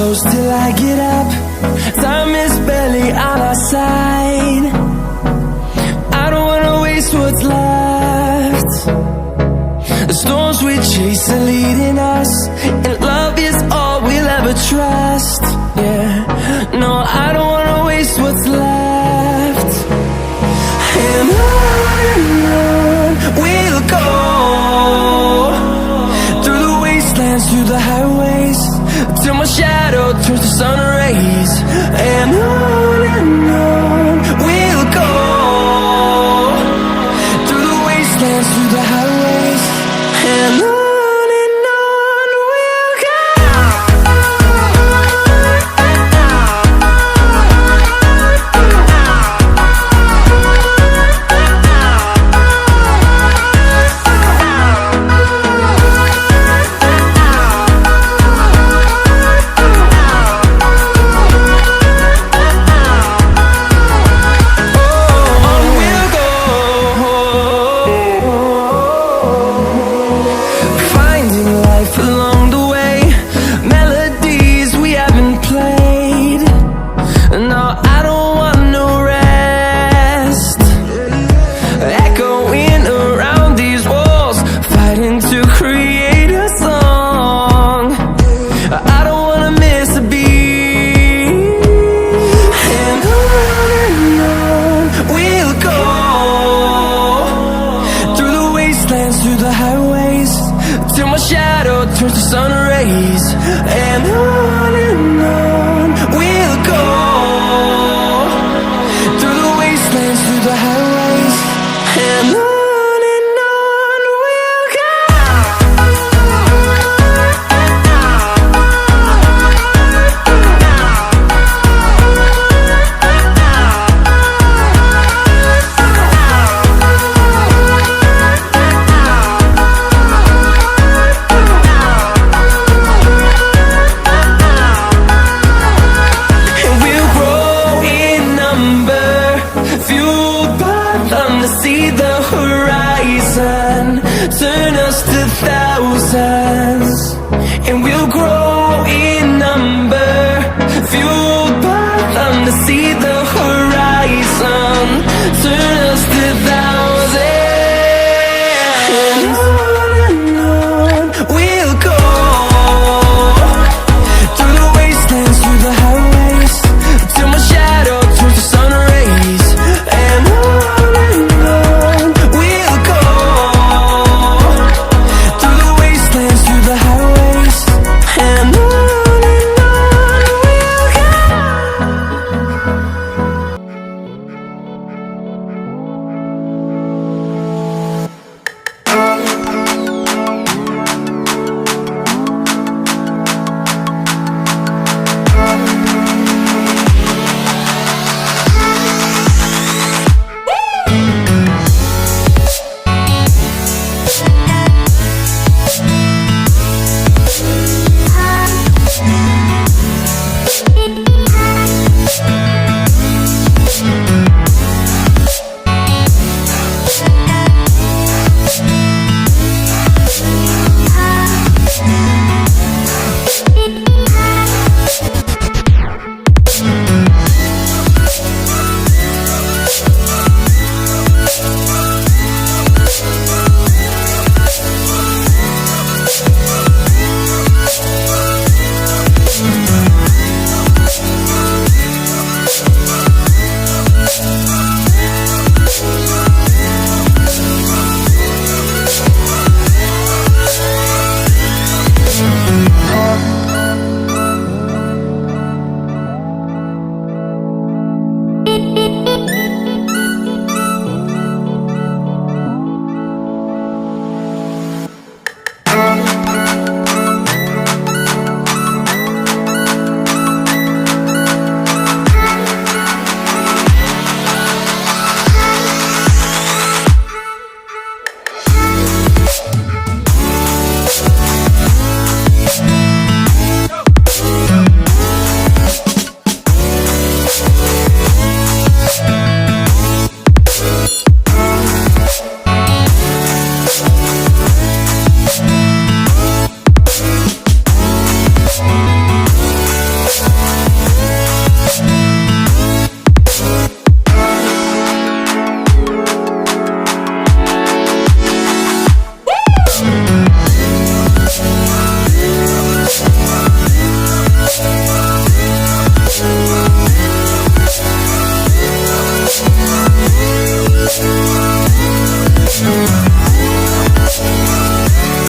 close till I get up. Time is barely on our side. I don't wanna waste what's left. The storms we chase are leading us, and love is all we'll ever trust. Yeah, no, I don't wanna waste what's left. And on we'll go, through the wastelands, through the highways, till my shadow turns to sun rays. And on we'll go, through the wastelands, through the highways, and on we'll go. Through the highways, till my shadow turns to sun rays. And on we'll go, through the wastelands, through the highways, and on we'll go. See the horizon, turn us to thousands, and we'll grow in number, fueled by them to see the